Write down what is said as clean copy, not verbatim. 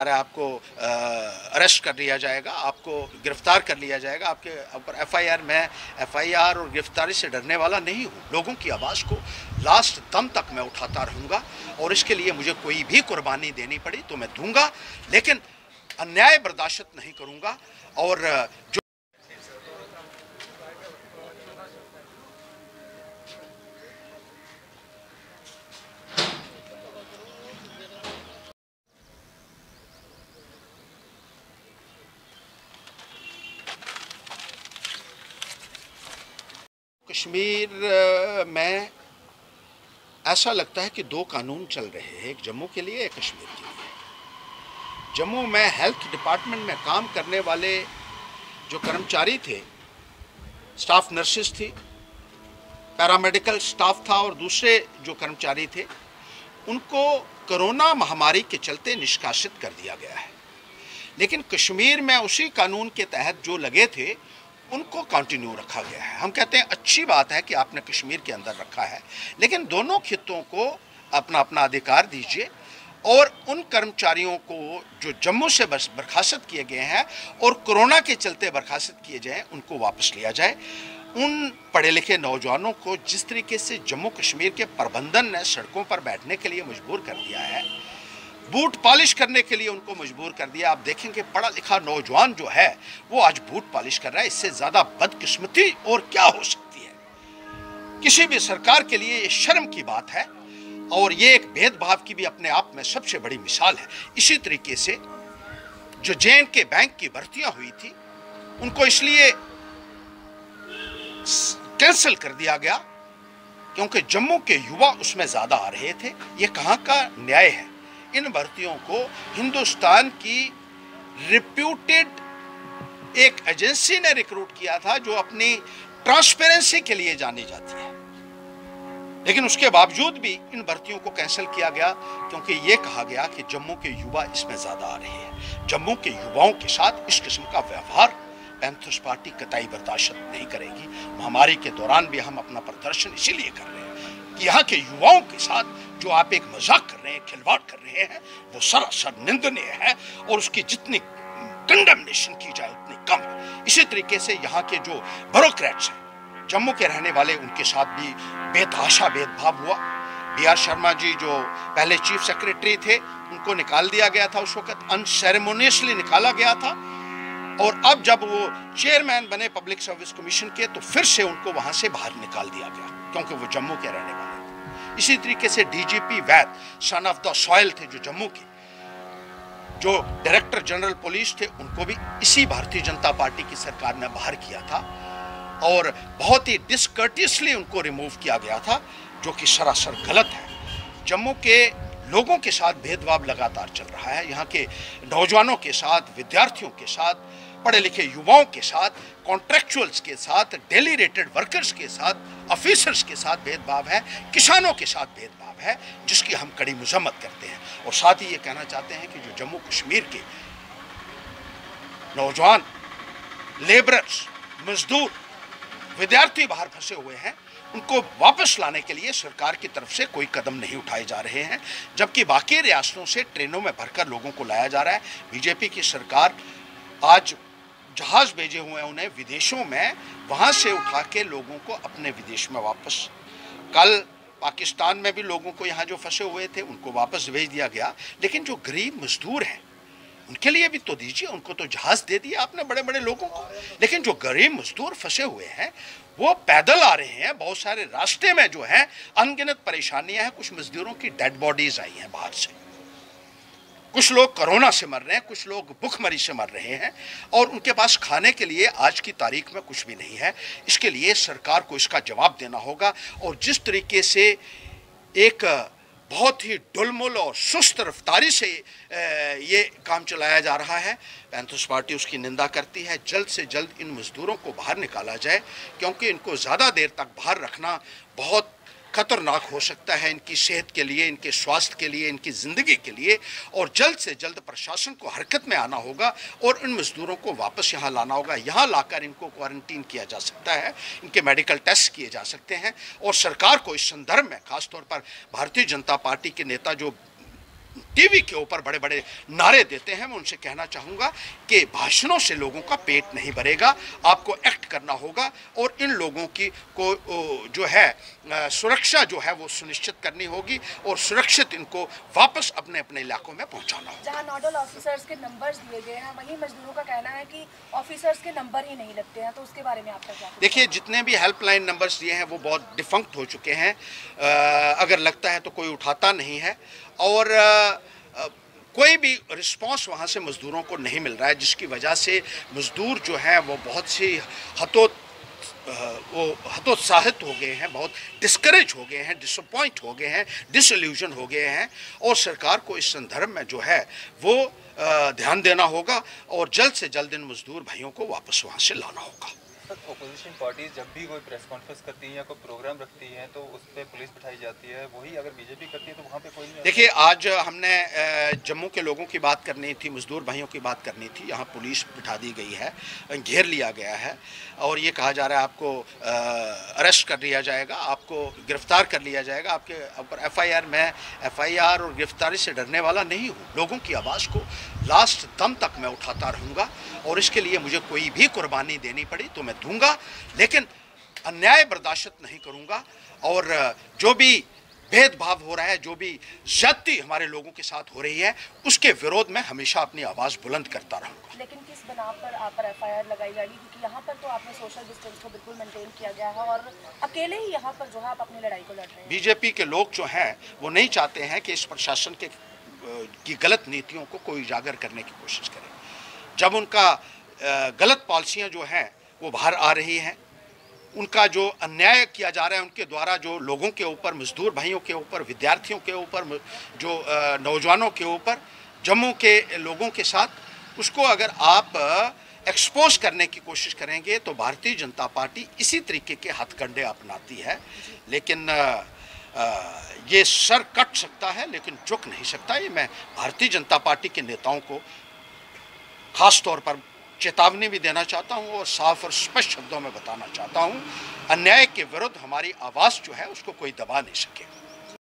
आपको अरेस्ट कर लिया जाएगा, आपको गिरफ्तार कर लिया जाएगा, आपके ऊपर एफआईआर। मैं एफआईआर और गिरफ्तारी से डरने वाला नहीं हूँ। लोगों की आवाज़ को लास्ट दम तक मैं उठाता रहूँगा और इसके लिए मुझे कोई भी कुर्बानी देनी पड़ी तो मैं दूंगा, लेकिन अन्याय बर्दाश्त नहीं करूँगा। और जो कश्मीर में ऐसा लगता है कि दो कानून चल रहे हैं, एक जम्मू के लिए, एक कश्मीर के लिए। जम्मू में हेल्थ डिपार्टमेंट में काम करने वाले जो कर्मचारी थे, स्टाफ नर्सेस थी, पैरामेडिकल स्टाफ था और दूसरे जो कर्मचारी थे, उनको कोरोना महामारी के चलते निष्कासित कर दिया गया है। लेकिन कश्मीर में उसी कानून के तहत जो लगे थे उनको कंटिन्यू रखा गया है। हम कहते हैं अच्छी बात है कि आपने कश्मीर के अंदर रखा है, लेकिन दोनों खित्तों को अपना अपना अधिकार दीजिए और उन कर्मचारियों को जो जम्मू से बर्खास्त किए गए हैं और कोरोना के चलते बर्खास्त किए जाए उनको वापस लिया जाए। उन पढ़े लिखे नौजवानों को जिस तरीके से जम्मू कश्मीर के प्रबंधन ने सड़कों पर बैठने के लिए मजबूर कर दिया है, बूट पॉलिश करने के लिए उनको मजबूर कर दिया। आप देखेंगे पढ़ा लिखा नौजवान जो है वो आज बूट पॉलिश कर रहा है। इससे ज़्यादा बदकिस्मती और क्या हो सकती है? किसी भी सरकार के लिए ये शर्म की बात है और ये एक भेदभाव की भी अपने आप में सबसे बड़ी मिसाल है। इसी तरीके से जो J&K बैंक की भर्तियां हुई थी उनको इसलिए कैंसिल कर दिया गया क्योंकि जम्मू के युवा उसमें ज़्यादा आ रहे थे। ये कहाँ का न्याय है? इन भर्तियों को हिंदुस्तान की रिप्यूटेड एक एजेंसी ने रिक्रूट किया था जो अपनी ट्रांसपेरेंसी के लिए जानी जाती है, लेकिन उसके बावजूद भी इन भर्तियों को कैंसिल किया गया क्योंकि ये कहा गया कि जम्मू के युवा इसमें ज्यादा आ रहे हैं। जम्मू के युवाओं के साथ इस किस्म का व्यवहार पैंथर्स पार्टी कतई बर्दाश्त नहीं करेगी। महामारी के दौरान भी हम अपना प्रदर्शन इसीलिए कर रहे हैं कि यहाँ के युवाओं के साथ जो आप एक मजाक कर रहे हैं, खिलवाड़ कर रहे हैं, वो सरासर निंदनीय है और उसकी जितनी कंडेमनेशन की जाए उतनी कम है। इसी तरीके से यहाँ के जो ब्यूरोक्रेट्स हैं जम्मू के रहने वाले, उनके साथ भी बेतहाशा भेदभाव हुआ। BR शर्मा जी जो पहले चीफ सेक्रेटरी थे उनको निकाल दिया गया था, उस वक्त अनसेरेमोनियसली निकाला गया था, और अब जब वो चेयरमैन बने पब्लिक सर्विस कमीशन के तो फिर से उनको वहां से बाहर निकाल दिया गया क्योंकि वो जम्मू के रहने वाले थे। इसी तरीके से DGP Vaid son of the soil थे जो जम्मू के, जो डायरेक्टर जनरल पुलिस थे उनको भी इसी भारतीय जनता पार्टी की सरकार ने बाहर किया था और बहुत ही डिसकर्टियसली उनको रिमूव किया गया था, जो कि सरासर गलत है। जम्मू के लोगों के साथ भेदभाव लगातार चल रहा है। यहाँ के नौजवानों के साथ, विद्यार्थियों के साथ, पढ़े लिखे युवाओं के साथ, कॉन्ट्रैक्चुअल्स के साथ, डेली रेटेड वर्कर्स के साथ, ऑफिसर्स के साथ भेदभाव है, किसानों के साथ भेदभाव है, जिसकी हम कड़ी मजम्मत करते हैं। और साथ ही ये कहना चाहते हैं कि जो जम्मू कश्मीर के नौजवान, लेबरर्स, मजदूर, विद्यार्थी बाहर फंसे हुए हैं, उनको वापस लाने के लिए सरकार की तरफ से कोई कदम नहीं उठाए जा रहे हैं, जबकि बाकी रियासतों से ट्रेनों में भरकर लोगों को लाया जा रहा है। बीजेपी की सरकार आज जहाज भेजे हुए हैं उन्हें विदेशों में, वहां से उठा के लोगों को अपने विदेश में वापस, कल पाकिस्तान में भी लोगों को यहाँ जो फंसे हुए थे उनको वापस भेज दिया गया। लेकिन जो गरीब मजदूर हैं उनके लिए भी तो दीजिए, उनको तो जहाज दे दिया आपने बड़े बड़े लोगों को, लेकिन जो गरीब मजदूर फंसे हुए हैं वो पैदल आ रहे हैं। बहुत सारे रास्ते में जो है अनगिनत परेशानियां हैं। कुछ मजदूरों की डेड बॉडीज आई हैं बाहर से, कुछ लोग कोरोना से मर रहे हैं, कुछ लोग भूखमरी से मर रहे हैं और उनके पास खाने के लिए आज की तारीख में कुछ भी नहीं है। इसके लिए सरकार को इसका जवाब देना होगा। और जिस तरीके से एक बहुत ही डुलमुल और सुस्त रफ्तारी से ये काम चलाया जा रहा है, पैंथर्स पार्टी उसकी निंदा करती है। जल्द से जल्द इन मजदूरों को बाहर निकाला जाए क्योंकि इनको ज़्यादा देर तक बाहर रखना बहुत खतरनाक हो सकता है इनकी सेहत के लिए, इनके स्वास्थ्य के लिए, इनकी ज़िंदगी के लिए। और जल्द से जल्द प्रशासन को हरकत में आना होगा और इन मज़दूरों को वापस यहाँ लाना होगा। यहाँ लाकर इनको क्वारंटीन किया जा सकता है, इनके मेडिकल टेस्ट किए जा सकते हैं। और सरकार को इस संदर्भ में खासतौर पर भारतीय जनता पार्टी के नेता जो टीवी के ऊपर बड़े बड़े नारे देते हैं, मैं उनसे कहना चाहूँगा कि भाषणों से लोगों का पेट नहीं भरेगा, आपको एक्ट करना होगा और इन लोगों की को जो है सुरक्षा जो है वो सुनिश्चित करनी होगी और सुरक्षित इनको वापस अपने अपने इलाकों में पहुंचाना होगा। जहां नोडल ऑफिसर्स के नंबर्स दिए गए हैं, वहीं मजदूरों का कहना है कि ऑफिसर्स के नंबर ही नहीं लगते हैं, तो उसके बारे में आपका क्या? देखिए, जितने भी हेल्पलाइन नंबर्स दिए हैं वो बहुत डिफंक्ट हो चुके हैं। अगर लगता है तो कोई उठाता नहीं है और कोई भी रिस्पांस वहाँ से मज़दूरों को नहीं मिल रहा है, जिसकी वजह से मज़दूर जो हैं वो बहुत सी हतोत्साहित हो गए हैं, बहुत डिस्करेज हो गए हैं, डिसअपॉइंट हो गए हैं, डिसइल्यूजन हो गए हैं और सरकार को इस संदर्भ में जो है वो ध्यान देना होगा और जल्द से जल्द इन मज़दूर भाइयों को वापस वहाँ से लाना होगा। अपोजिशन पार्टीज जब भी कोई प्रेस कॉन्फ्रेंस करती हैं या कोई प्रोग्राम रखती हैं तो उस पर पुलिस बिठाई जाती है, वही अगर बीजेपी करती है तो वहाँ पे कोई नहीं। देखिए, आज हमने जम्मू के लोगों की बात करनी थी, मजदूर भाइयों की बात करनी थी, यहाँ पुलिस बिठा दी गई है, घेर लिया गया है और ये कहा जा रहा है आपको अरेस्ट कर लिया जाएगा, आपको गिरफ्तार कर लिया जाएगा, आपके ऊपर एफआईआर। मैं एफआईआर और गिरफ्तारी से डरने वाला नहीं हूँ। लोगों की आवाज़ को लास्ट दम तक मैं उठाता रहूँगा और इसके लिए मुझे कोई भी कुर्बानी देनी पड़ी तो मैं दूंगा, लेकिन अन्याय बर्दाश्त नहीं करूंगा और जो भी भेदभाव हो रहा है, जो भी ज्यादती हमारे लोगों के साथ हो रही है, उसके विरोध में हमेशा अपनी आवाज़ बुलंद करता रहूंगा। लेकिन किस बिना पर आप पर एफआईआर लगाई जाएगी? क्योंकि यहाँ पर तो आपने सोशल डिस्टेंस को बिल्कुल मेंटेन किया गया है और अकेले ही यहाँ पर जो है आप अपनी लड़ाई को लड़ रहे हैं। बीजेपी के लोग जो हैं वो नहीं चाहते हैं कि इस प्रशासन की गलत नीतियों को कोई उजागर करने की कोशिश करे। जब उनका गलत पॉलिसियाँ जो हैं वो बाहर आ रही हैं, उनका जो अन्याय किया जा रहा है उनके द्वारा, जो लोगों के ऊपर, मजदूर भाइयों के ऊपर, विद्यार्थियों के ऊपर, जो नौजवानों के ऊपर, जम्मू के लोगों के साथ, उसको अगर आप एक्सपोज करने की कोशिश करेंगे तो भारतीय जनता पार्टी इसी तरीके के हथकंडे अपनाती है। लेकिन ये सर कट सकता है लेकिन झुक नहीं सकता। ये मैं भारतीय जनता पार्टी के नेताओं को खास तौर पर चेतावनी भी देना चाहता हूं और साफ और स्पष्ट शब्दों में बताना चाहता हूं, अन्याय के विरुद्ध हमारी आवाज़ जो है उसको कोई दबा नहीं सकेगा।